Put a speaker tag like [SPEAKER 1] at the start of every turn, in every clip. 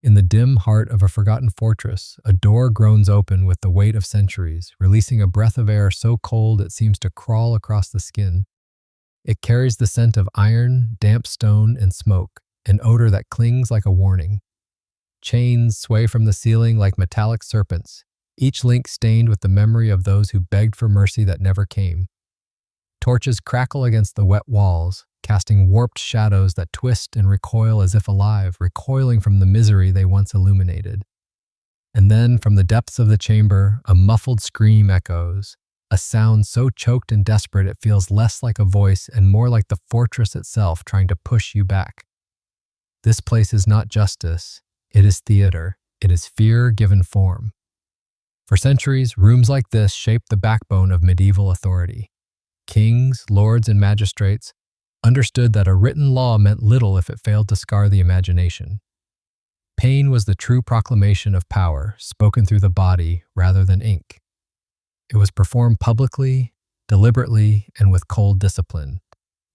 [SPEAKER 1] In the dim heart of a forgotten fortress, a door groans open with the weight of centuries, releasing a breath of air so cold it seems to crawl across the skin. It carries the scent of iron, damp stone, and smoke, an odor that clings like a warning. Chains sway from the ceiling like metallic serpents, each link stained with the memory of those who begged for mercy that never came. Torches crackle against the wet walls, casting warped shadows that twist and recoil as if alive, recoiling from the misery they once illuminated. And then, from the depths of the chamber, a muffled scream echoes, a sound so choked and desperate it feels less like a voice and more like the fortress itself trying to push you back. This place is not justice, it is theater, it is fear given form. For centuries, rooms like this shaped the backbone of medieval authority. Kings, lords, and magistrates understood that a written law meant little if it failed to scar the imagination. Pain was the true proclamation of power, spoken through the body rather than ink. It was performed publicly, deliberately, and with cold discipline.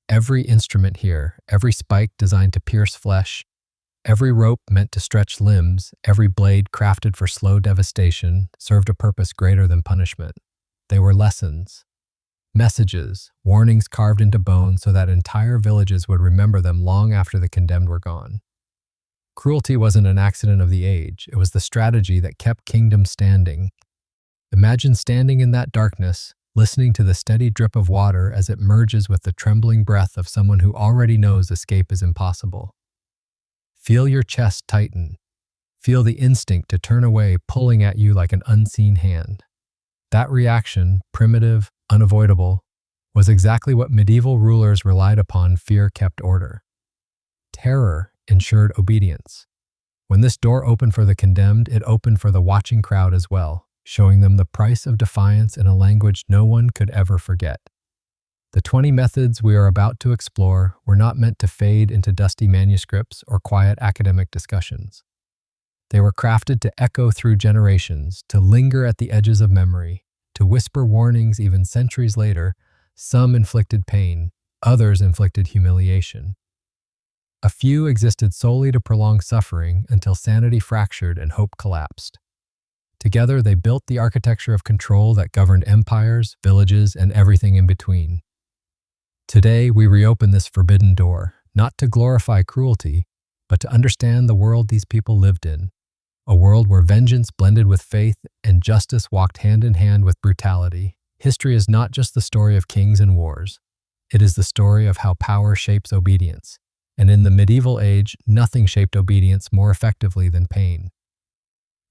[SPEAKER 1] Every instrument here, every spike designed to pierce flesh, every rope meant to stretch limbs, every blade crafted for slow devastation, served a purpose greater than punishment. They were lessons. Messages, warnings carved into bone so that entire villages would remember them long after the condemned were gone. Cruelty wasn't an accident of the age, it was the strategy that kept kingdoms standing. Imagine standing in that darkness, listening to the steady drip of water as it merges with the trembling breath of someone who already knows escape is impossible. Feel your chest tighten. Feel the instinct to turn away pulling at you like an unseen hand. That reaction, primitive, unavoidable, was exactly what medieval rulers relied upon. Fear kept order. Terror ensured obedience. When this door opened for the condemned, it opened for the watching crowd as well, showing them the price of defiance in a language no one could ever forget. The 20 methods we are about to explore were not meant to fade into dusty manuscripts or quiet academic discussions. They were crafted to echo through generations, to linger at the edges of memory, to whisper warnings even centuries later. Some inflicted pain, others inflicted humiliation. A few existed solely to prolong suffering until sanity fractured and hope collapsed. Together, they built the architecture of control that governed empires, villages, and everything in between. Today, we reopen this forbidden door, not to glorify cruelty, but to understand the world these people lived in. A world where vengeance blended with faith and justice walked hand in hand with brutality. History is not just the story of kings and wars. It is the story of how power shapes obedience. And in the medieval age, nothing shaped obedience more effectively than pain.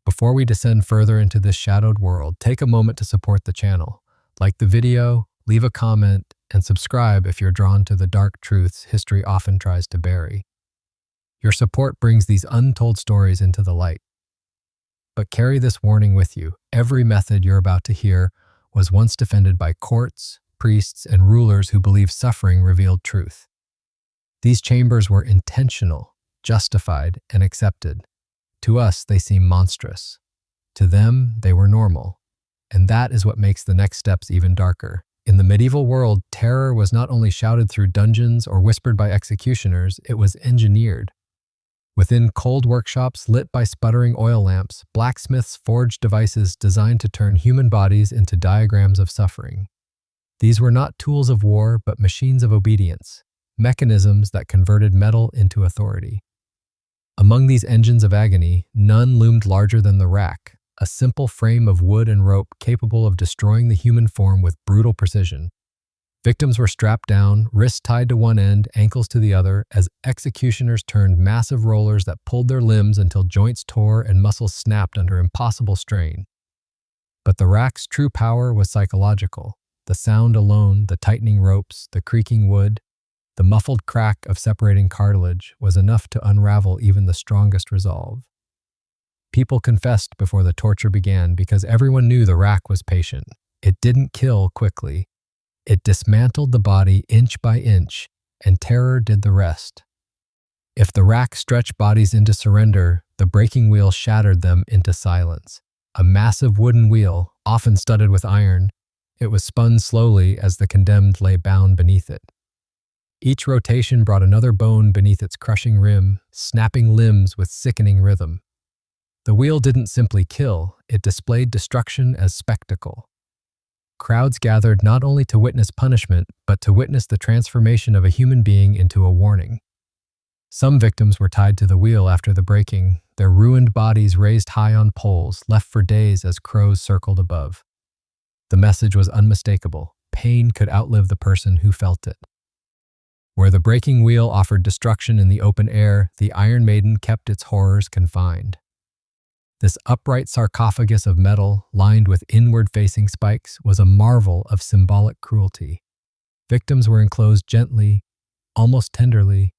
[SPEAKER 1] Before we descend further into this shadowed world, take a moment to support the channel. Like the video, leave a comment, and subscribe if you're drawn to the dark truths history often tries to bury. Your support brings these untold stories into the light. But carry this warning with you. Every method you're about to hear was once defended by courts, priests, and rulers who believed suffering revealed truth. These chambers were intentional, justified, and accepted. To us, they seem monstrous. To them, they were normal. And that is what makes the next steps even darker. In the medieval world, terror was not only shouted through dungeons or whispered by executioners, it was engineered. Within cold workshops lit by sputtering oil lamps, blacksmiths forged devices designed to turn human bodies into diagrams of suffering. These were not tools of war, but machines of obedience, mechanisms that converted metal into authority. Among these engines of agony, none loomed larger than the rack, a simple frame of wood and rope capable of destroying the human form with brutal precision. Victims were strapped down, wrists tied to one end, ankles to the other, as executioners turned massive rollers that pulled their limbs until joints tore and muscles snapped under impossible strain. But the rack's true power was psychological. The sound alone, the tightening ropes, the creaking wood, the muffled crack of separating cartilage was enough to unravel even the strongest resolve. People confessed before the torture began because everyone knew the rack was patient. It didn't kill quickly. It dismantled the body inch by inch, and terror did the rest. If the rack stretched bodies into surrender, the breaking wheel shattered them into silence. A massive wooden wheel, often studded with iron, it was spun slowly as the condemned lay bound beneath it. Each rotation brought another bone beneath its crushing rim, snapping limbs with sickening rhythm. The wheel didn't simply kill, it displayed destruction as spectacle. Crowds gathered not only to witness punishment, but to witness the transformation of a human being into a warning. Some victims were tied to the wheel after the breaking, their ruined bodies raised high on poles, left for days as crows circled above. The message was unmistakable. Pain could outlive the person who felt it. Where the breaking wheel offered destruction in the open air, the Iron Maiden kept its horrors confined. This upright sarcophagus of metal, lined with inward-facing spikes, was a marvel of symbolic cruelty. Victims were enclosed gently, almost tenderly,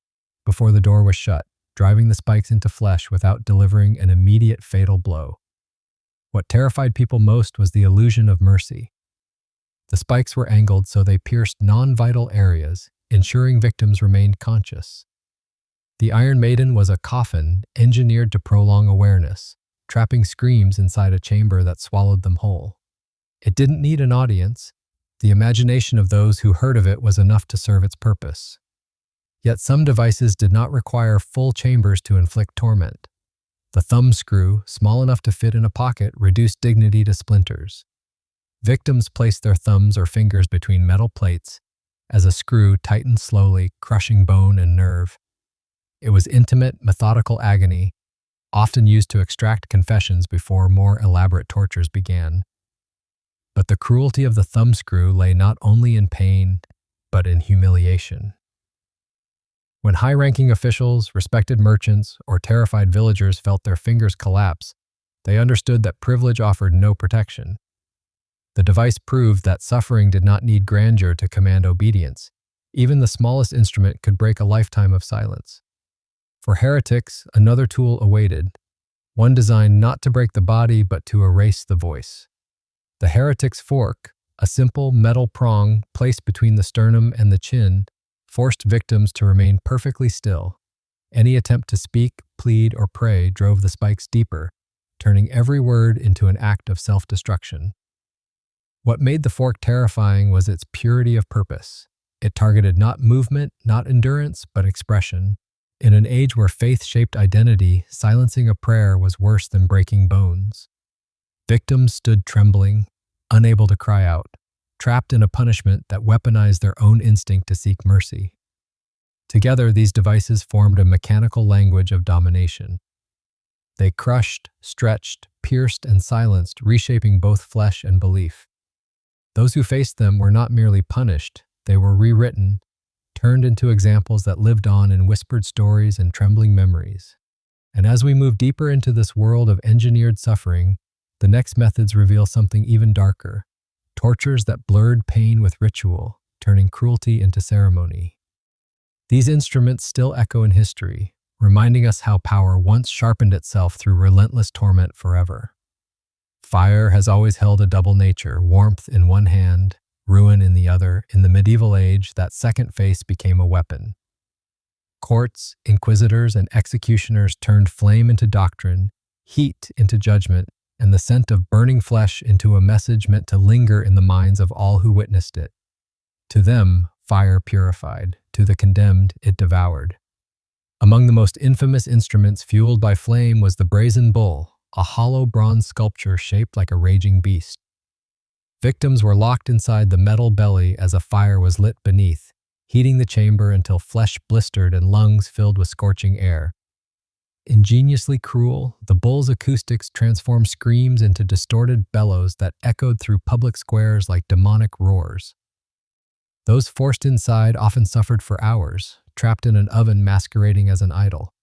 [SPEAKER 1] before the door was shut, driving the spikes into flesh without delivering an immediate fatal blow. What terrified people most was the illusion of mercy. The spikes were angled so they pierced non-vital areas, ensuring victims remained conscious. The Iron Maiden was a coffin engineered to prolong awareness, trapping screams inside a chamber that swallowed them whole. It didn't need an audience. The imagination of those who heard of it was enough to serve its purpose. Yet some devices did not require full chambers to inflict torment. The thumb screw, small enough to fit in a pocket, reduced dignity to splinters. Victims placed their thumbs or fingers between metal plates as a screw tightened slowly, crushing bone and nerve. It was intimate, methodical agony, often used to extract confessions before more elaborate tortures began. But the cruelty of the thumbscrew lay not only in pain, but in humiliation. When high-ranking officials, respected merchants, or terrified villagers felt their fingers collapse, they understood that privilege offered no protection. The device proved that suffering did not need grandeur to command obedience. Even the smallest instrument could break a lifetime of silence. For heretics, another tool awaited, one designed not to break the body but to erase the voice. The heretic's fork, a simple metal prong placed between the sternum and the chin, forced victims to remain perfectly still. Any attempt to speak, plead, or pray drove the spikes deeper, turning every word into an act of self-destruction. What made the fork terrifying was its purity of purpose. It targeted not movement, not endurance, but expression. In an age where faith shaped identity, silencing a prayer was worse than breaking bones. Victims stood trembling, unable to cry out, trapped in a punishment that weaponized their own instinct to seek mercy. Together, these devices formed a mechanical language of domination. They crushed, stretched, pierced, and silenced, reshaping both flesh and belief. Those who faced them were not merely punished, they were rewritten, turned into examples that lived on in whispered stories and trembling memories. And as we move deeper into this world of engineered suffering, the next methods reveal something even darker. Tortures that blurred pain with ritual, turning cruelty into ceremony. These instruments still echo in history, reminding us how power once sharpened itself through relentless torment forever. Fire has always held a double nature, warmth in one hand, ruin in the other. In the medieval age, that second face became a weapon. Courts, inquisitors, and executioners turned flame into doctrine, heat into judgment, and the scent of burning flesh into a message meant to linger in the minds of all who witnessed it. To them, fire purified. To the condemned, it devoured. Among the most infamous instruments fueled by flame was the brazen bull, a hollow bronze sculpture shaped like a raging beast. Victims were locked inside the metal belly as a fire was lit beneath, heating the chamber until flesh blistered and lungs filled with scorching air. Ingeniously cruel, the bull's acoustics transformed screams into distorted bellows that echoed through public squares like demonic roars. Those forced inside often suffered for hours, trapped in an oven masquerading as an idol.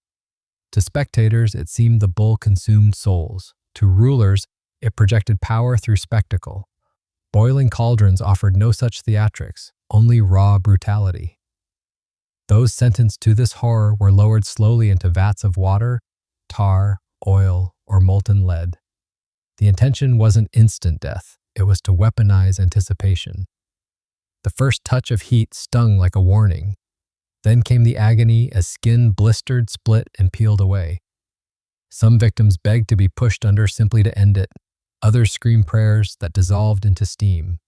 [SPEAKER 1] To spectators, it seemed the bull consumed souls. To rulers, it projected power through spectacle. Boiling cauldrons offered no such theatrics, only raw brutality. Those sentenced to this horror were lowered slowly into vats of water, tar, oil, or molten lead. The intention wasn't instant death, it was to weaponize anticipation. The first touch of heat stung like a warning. Then came the agony as skin blistered, split, and peeled away. Some victims begged to be pushed under simply to end it. Others screamed prayers that dissolved into steam.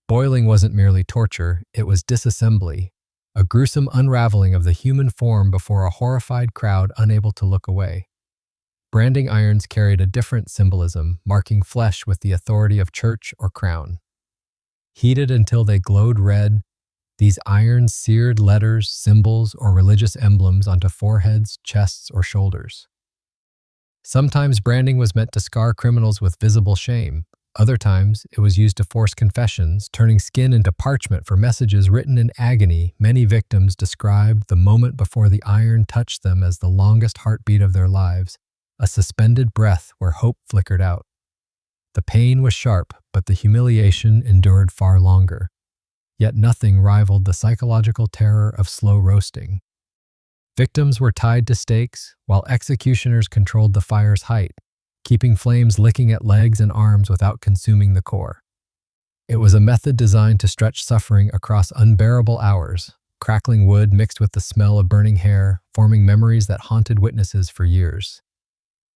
[SPEAKER 1] Boiling wasn't merely torture, it was disassembly, a gruesome unraveling of the human form before a horrified crowd unable to look away. Branding irons carried a different symbolism, marking flesh with the authority of church or crown. Heated until they glowed red, these irons seared letters, symbols, or religious emblems onto foreheads, chests, or shoulders. Sometimes branding was meant to scar criminals with visible shame. Other times, it was used to force confessions, turning skin into parchment for messages written in agony. Many victims described the moment before the iron touched them as the longest heartbeat of their lives, a suspended breath where hope flickered out. The pain was sharp, but the humiliation endured far longer. Yet nothing rivaled the psychological terror of slow roasting. Victims were tied to stakes, while executioners controlled the fire's height, keeping flames licking at legs and arms without consuming the core. It was a method designed to stretch suffering across unbearable hours, crackling wood mixed with the smell of burning hair, forming memories that haunted witnesses for years.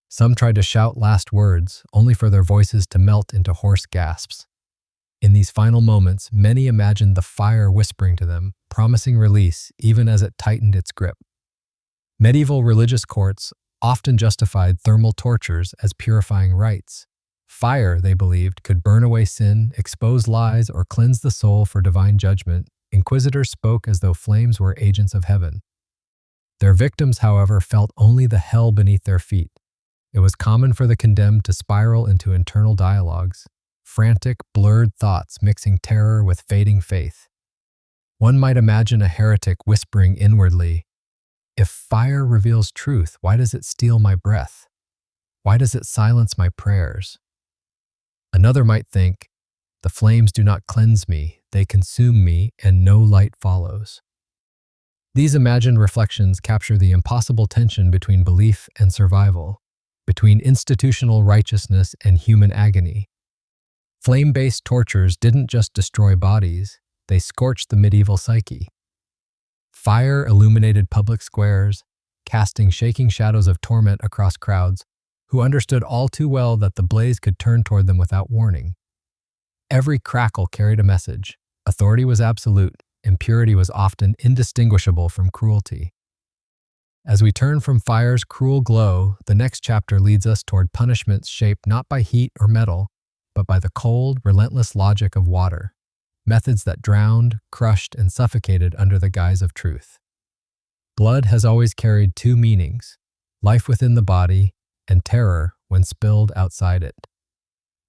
[SPEAKER 1] Some tried to shout last words, only for their voices to melt into hoarse gasps. In these final moments, many imagined the fire whispering to them, promising release even as it tightened its grip. Medieval religious courts often justified thermal tortures as purifying rites. Fire, they believed, could burn away sin, expose lies, or cleanse the soul for divine judgment. Inquisitors spoke as though flames were agents of heaven. Their victims, however, felt only the hell beneath their feet. It was common for the condemned to spiral into internal dialogues, frantic, blurred thoughts mixing terror with fading faith. One might imagine a heretic whispering inwardly, "If fire reveals truth, why does it steal my breath? Why does it silence my prayers?" Another might think, "The flames do not cleanse me, they consume me, and no light follows." These imagined reflections capture the impossible tension between belief and survival, between institutional righteousness and human agony. Flame-based tortures didn't just destroy bodies, they scorched the medieval psyche. Fire illuminated public squares, casting shaking shadows of torment across crowds who understood all too well that the blaze could turn toward them without warning. Every crackle carried a message. Authority was absolute, and purity was often indistinguishable from cruelty. As we turn from fire's cruel glow, the next chapter leads us toward punishments shaped not by heat or metal, but by the cold, relentless logic of water, methods that drowned, crushed, and suffocated under the guise of truth. Blood has always carried two meanings: life within the body and terror when spilled outside it.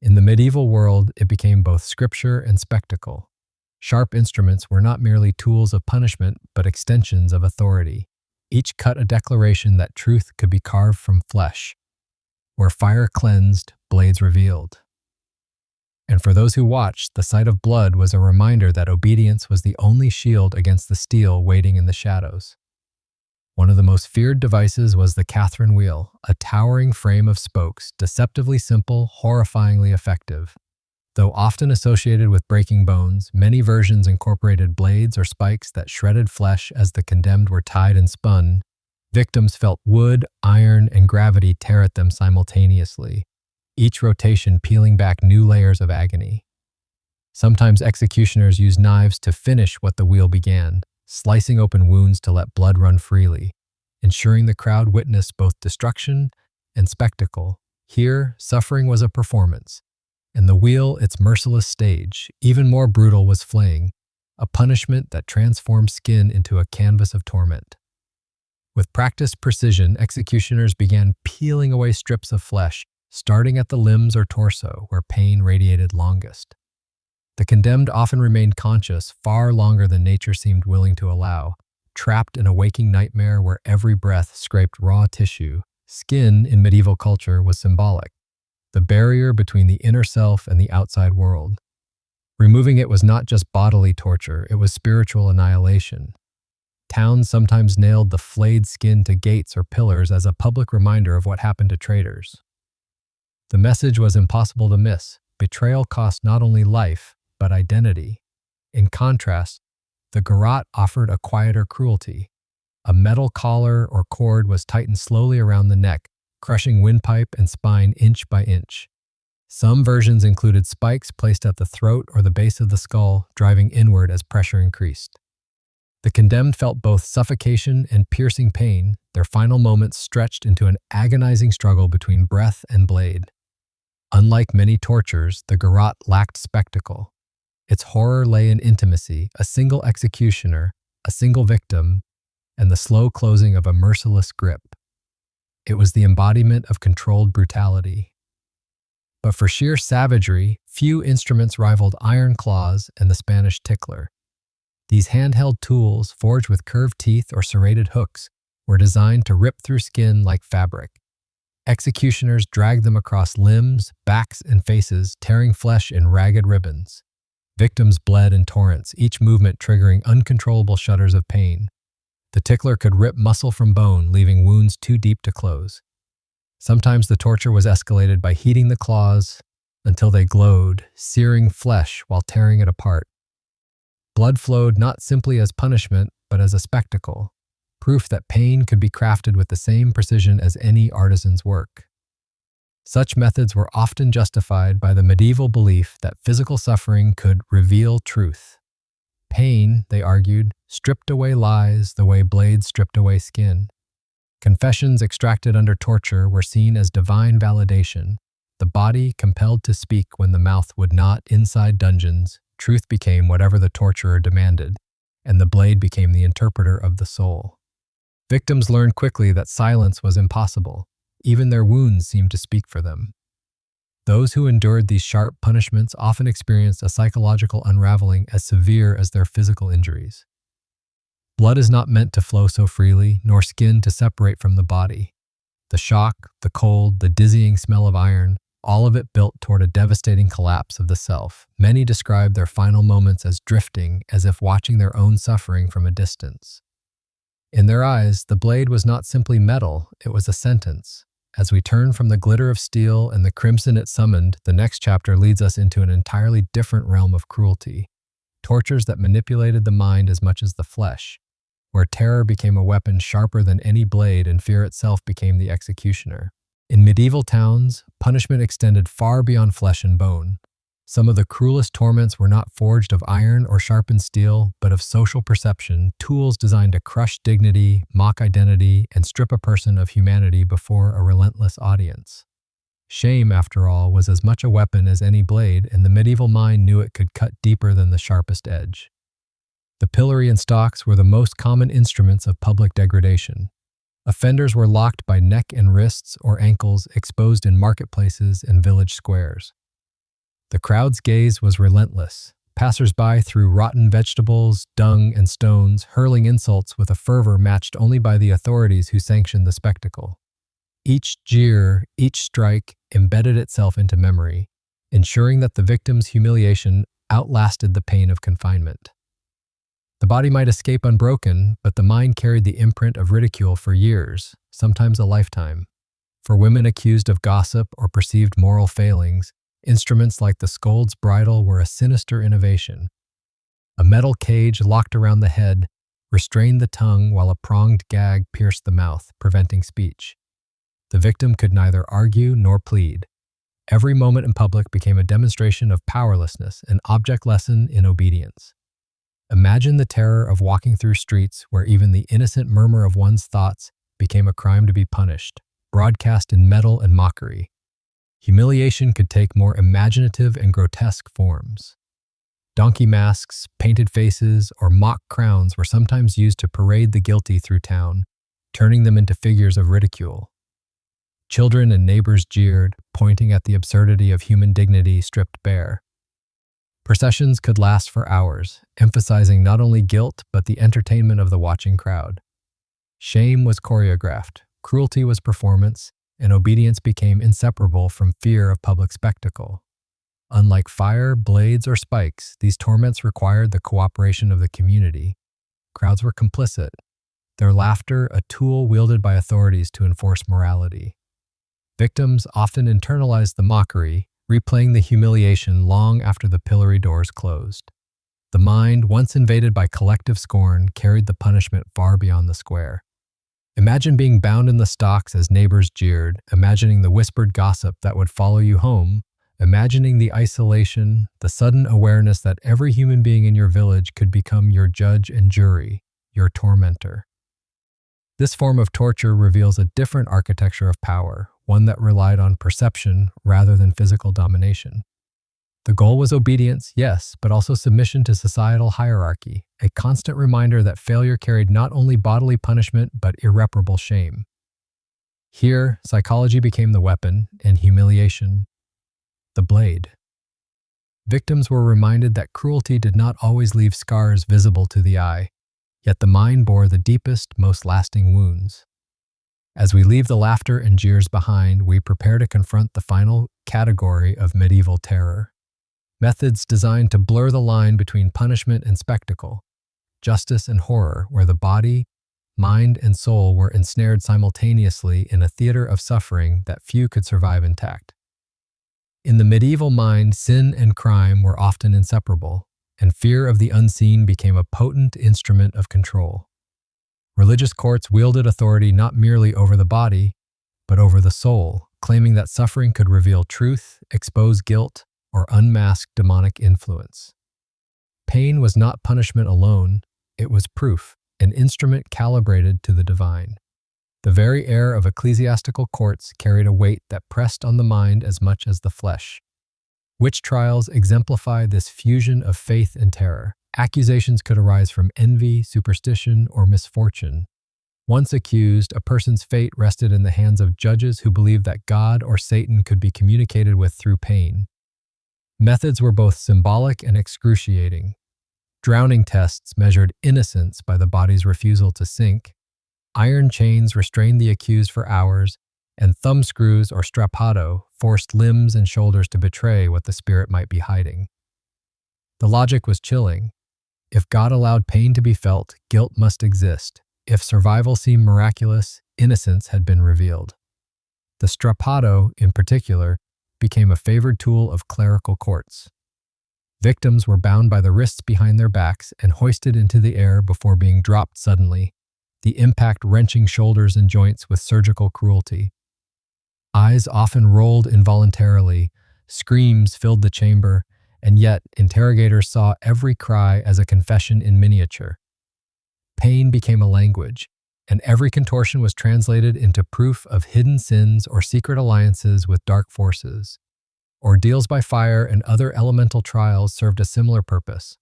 [SPEAKER 1] In the medieval world, it became both scripture and spectacle. Sharp instruments were not merely tools of punishment, but extensions of authority. Each cut a declaration that truth could be carved from flesh. Where fire cleansed, blades revealed. And for those who watched, the sight of blood was a reminder that obedience was the only shield against the steel waiting in the shadows. One of the most feared devices was the Catherine wheel, a towering frame of spokes, deceptively simple, horrifyingly effective. Though often associated with breaking bones, many versions incorporated blades or spikes that shredded flesh as the condemned were tied and spun. Victims felt wood, iron, and gravity tear at them simultaneously, each rotation peeling back new layers of agony. Sometimes executioners used knives to finish what the wheel began, slicing open wounds to let blood run freely, ensuring the crowd witnessed both destruction and spectacle. Here, suffering was a performance, and the wheel its merciless stage. Even more brutal was flaying, a punishment that transformed skin into a canvas of torment. With practiced precision, executioners began peeling away strips of flesh, starting at the limbs or torso, where pain radiated longest. The condemned often remained conscious far longer than nature seemed willing to allow, trapped in a waking nightmare where every breath scraped raw tissue. Skin in medieval culture was symbolic, the barrier between the inner self and the outside world. Removing it was not just bodily torture, it was spiritual annihilation. Towns sometimes nailed the flayed skin to gates or pillars as a public reminder of what happened to traitors. The message was impossible to miss. Betrayal cost not only life, but identity. In contrast, the garrote offered a quieter cruelty. A metal collar or cord was tightened slowly around the neck, crushing windpipe and spine inch by inch. Some versions included spikes placed at the throat or the base of the skull, driving inward as pressure increased. The condemned felt both suffocation and piercing pain, their final moments stretched into an agonizing struggle between breath and blade. Unlike many tortures, the garrote lacked spectacle. Its horror lay in intimacy, a single executioner, a single victim, and the slow closing of a merciless grip. It was the embodiment of controlled brutality. But for sheer savagery, few instruments rivaled iron claws and the Spanish tickler. These handheld tools, forged with curved teeth or serrated hooks, were designed to rip through skin like fabric. Executioners dragged them across limbs, backs, and faces, tearing flesh in ragged ribbons. Victims bled in torrents, each movement triggering uncontrollable shudders of pain. The tickler could rip muscle from bone, leaving wounds too deep to close. Sometimes the torture was escalated by heating the claws until they glowed, searing flesh while tearing it apart. Blood flowed not simply as punishment, but as a spectacle, proof that pain could be crafted with the same precision as any artisan's work. Such methods were often justified by the medieval belief that physical suffering could reveal truth. Pain, they argued, stripped away lies the way blades stripped away skin. Confessions extracted under torture were seen as divine validation. The body compelled to speak when the mouth would not. Inside dungeons, truth became whatever the torturer demanded, and the blade became the interpreter of the soul. Victims learned quickly that silence was impossible. Even their wounds seemed to speak for them. Those who endured these sharp punishments often experienced a psychological unraveling as severe as their physical injuries. Blood is not meant to flow so freely, nor skin to separate from the body. The shock, the cold, the dizzying smell of iron, all of it built toward a devastating collapse of the self. Many describe their final moments as drifting, as if watching their own suffering from a distance. In their eyes, the blade was not simply metal, it was a sentence. As we turn from the glitter of steel and the crimson it summoned, the next chapter leads us into an entirely different realm of cruelty. Tortures that manipulated the mind as much as the flesh, where terror became a weapon sharper than any blade and fear itself became the executioner. In medieval towns, punishment extended far beyond flesh and bone. Some of the cruelest torments were not forged of iron or sharpened steel, but of social perception, tools designed to crush dignity, mock identity, and strip a person of humanity before a relentless audience. Shame, after all, was as much a weapon as any blade, and the medieval mind knew it could cut deeper than the sharpest edge. The pillory and stocks were the most common instruments of public degradation. Offenders were locked by neck and wrists or ankles, exposed in marketplaces and village squares. The crowd's gaze was relentless. Passers-by threw rotten vegetables, dung, and stones, hurling insults with a fervor matched only by the authorities who sanctioned the spectacle. Each jeer, each strike embedded itself into memory, ensuring that the victim's humiliation outlasted the pain of confinement. The body might escape unbroken, but the mind carried the imprint of ridicule for years, sometimes a lifetime. For women accused of gossip or perceived moral failings, instruments like the scold's bridle were a sinister innovation. A metal cage locked around the head restrained the tongue while a pronged gag pierced the mouth, preventing speech. The victim could neither argue nor plead. Every moment in public became a demonstration of powerlessness, an object lesson in obedience. Imagine the terror of walking through streets where even the innocent murmur of one's thoughts became a crime to be punished, broadcast in metal and mockery. Humiliation could take more imaginative and grotesque forms. Donkey masks, painted faces, or mock crowns were sometimes used to parade the guilty through town, turning them into figures of ridicule. Children and neighbors jeered, pointing at the absurdity of human dignity stripped bare. Processions could last for hours, emphasizing not only guilt but the entertainment of the watching crowd. Shame was choreographed, cruelty was performance, and obedience became inseparable from fear of public spectacle. Unlike fire, blades, or spikes, these torments required the cooperation of the community. Crowds were complicit, their laughter a tool wielded by authorities to enforce morality. Victims often internalized the mockery, replaying the humiliation long after the pillory doors closed. The mind, once invaded by collective scorn, carried the punishment far beyond the square. Imagine being bound in the stocks as neighbors jeered, imagining the whispered gossip that would follow you home, imagining the isolation, the sudden awareness that every human being in your village could become your judge and jury. your tormentor. This form of torture reveals a different architecture of power, one that relied on perception rather than physical domination. The goal was obedience, yes, but also submission to societal hierarchy, a constant reminder that failure carried not only bodily punishment but irreparable shame. Here, psychology became the weapon, and humiliation, the blade. Victims were reminded that cruelty did not always leave scars visible to the eye, yet the mind bore the deepest, most lasting wounds. As we leave the laughter and jeers behind, we prepare to confront the final category of medieval terror. Methods designed to blur the line between punishment and spectacle, justice and horror, where the body, mind, and soul were ensnared simultaneously in a theater of suffering that few could survive intact. In the medieval mind, sin and crime were often inseparable, and fear of the unseen became a potent instrument of control. Religious courts wielded authority not merely over the body, but over the soul, claiming that suffering could reveal truth, expose guilt, or unmask demonic influence. Pain was not punishment alone, it was proof, an instrument calibrated to the divine. The very air of ecclesiastical courts carried a weight that pressed on the mind as much as the flesh. Witch trials exemplify this fusion of faith and terror. Accusations could arise from envy, superstition, or misfortune. Once accused, a person's fate rested in the hands of judges who believed that God or Satan could be communicated with through pain. Methods were both symbolic and excruciating. Drowning tests measured innocence by the body's refusal to sink. Iron chains restrained the accused for hours, and thumbscrews or strappado forced limbs and shoulders to betray what the spirit might be hiding. The logic was chilling. If God allowed pain to be felt, guilt must exist. If survival seemed miraculous, innocence had been revealed. The strappado, in particular, became a favored tool of clerical courts. Victims were bound by the wrists behind their backs and hoisted into the air before being dropped suddenly, the impact wrenching shoulders and joints with surgical cruelty. Eyes often rolled involuntarily, screams filled the chamber, and yet interrogators saw every cry as a confession in miniature. Pain became a language, and every contortion was translated into proof of hidden sins or secret alliances with dark forces. Ordeals by fire and other elemental trials served a similar purpose.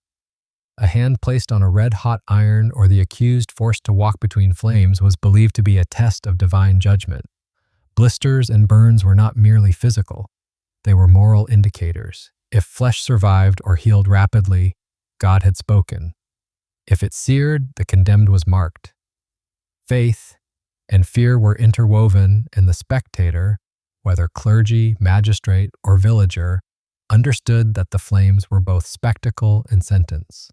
[SPEAKER 1] A hand placed on a red-hot iron or the accused forced to walk between flames was believed to be a test of divine judgment. Blisters and burns were not merely physical. They were moral indicators. If flesh survived or healed rapidly, God had spoken. If it seared, the condemned was marked. Faith and fear were interwoven, and the spectator, whether clergy, magistrate, or villager, understood that the flames were both spectacle and sentence.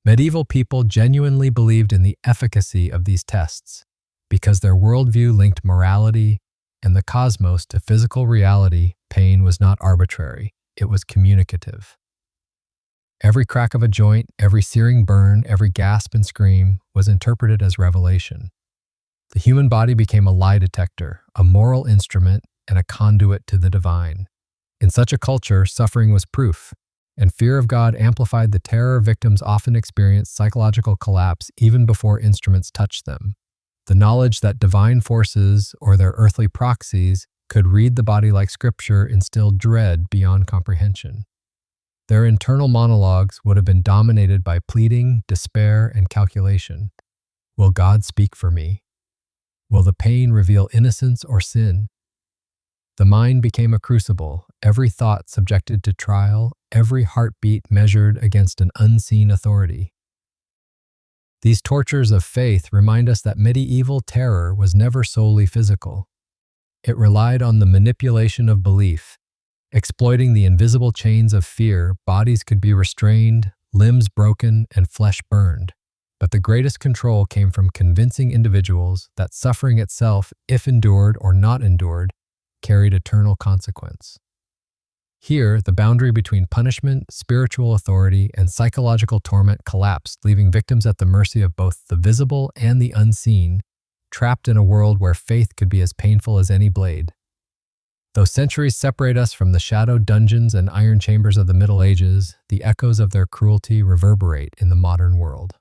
[SPEAKER 1] Medieval people genuinely believed in the efficacy of these tests because their worldview linked morality and the cosmos to physical reality. Pain was not arbitrary, it was communicative. Every crack of a joint, every searing burn, every gasp and scream was interpreted as revelation. The human body became a lie detector, a moral instrument, and a conduit to the divine. In such a culture, suffering was proof, and fear of God amplified the terror victims often experienced psychological collapse even before instruments touched them. The knowledge that divine forces or their earthly proxies could read the body like scripture instilled dread beyond comprehension. Their internal monologues would have been dominated by pleading, despair, and calculation. Will God speak for me? Will the pain reveal innocence or sin? The mind became a crucible, every thought subjected to trial, every heartbeat measured against an unseen authority. These tortures of faith remind us that medieval terror was never solely physical. It relied on the manipulation of belief. Exploiting the invisible chains of fear, bodies could be restrained, limbs broken, and flesh burned. But the greatest control came from convincing individuals that suffering itself, if endured or not endured, carried eternal consequence. Here, the boundary between punishment, spiritual authority, and psychological torment collapsed, leaving victims at the mercy of both the visible and the unseen, trapped in a world where faith could be as painful as any blade. Though centuries separate us from the shadowed dungeons and iron chambers of the Middle Ages, the echoes of their cruelty reverberate in the modern world.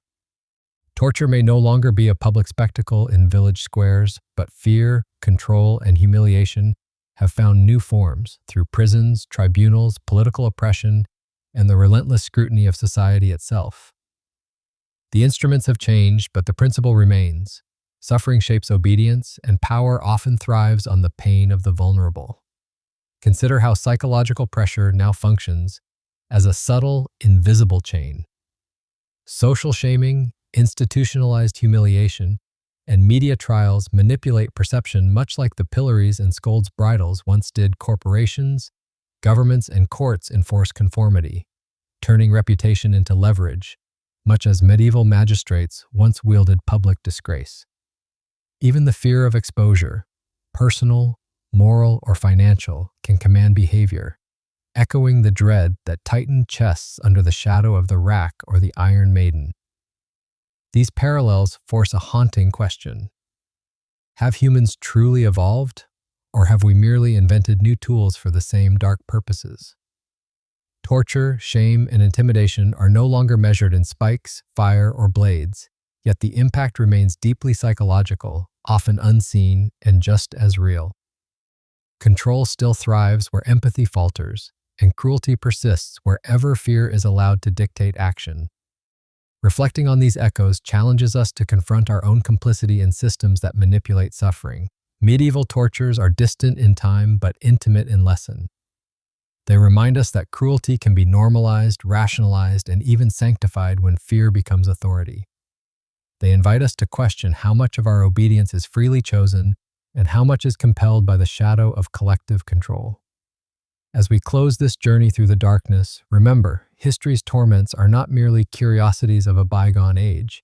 [SPEAKER 1] Torture may no longer be a public spectacle in village squares, but fear, control, and humiliation have found new forms through prisons, tribunals, political oppression, and the relentless scrutiny of society itself. The instruments have changed, but the principle remains. Suffering shapes obedience, and power often thrives on the pain of the vulnerable. Consider how psychological pressure now functions as a subtle, invisible chain. Social shaming, institutionalized humiliation, and media trials manipulate perception much like the pillories and scolds bridles once did. Corporations, governments, and courts enforce conformity, turning reputation into leverage, much as medieval magistrates once wielded public disgrace. Even the fear of exposure, personal, moral, or financial, can command behavior, echoing the dread that tightened chests under the shadow of the rack or the Iron Maiden. These parallels force a haunting question. Have humans truly evolved, or have we merely invented new tools for the same dark purposes? Torture, shame, and intimidation are no longer measured in spikes, fire, or blades, yet the impact remains deeply psychological, often unseen, and just as real. Control still thrives where empathy falters, and cruelty persists wherever fear is allowed to dictate action. Reflecting on these echoes challenges us to confront our own complicity in systems that manipulate suffering. Medieval tortures are distant in time but intimate in lesson. They remind us that cruelty can be normalized, rationalized, and even sanctified when fear becomes authority. They invite us to question how much of our obedience is freely chosen and how much is compelled by the shadow of collective control. As we close this journey through the darkness, remember, history's torments are not merely curiosities of a bygone age.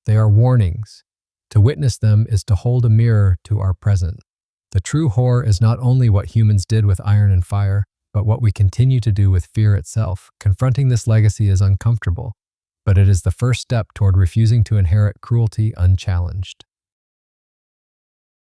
[SPEAKER 1] They are warnings. To witness them is to hold a mirror to our present. The true horror is not only what humans did with iron and fire, but what we continue to do with fear itself. Confronting this legacy is uncomfortable, but it is the first step toward refusing to inherit cruelty unchallenged.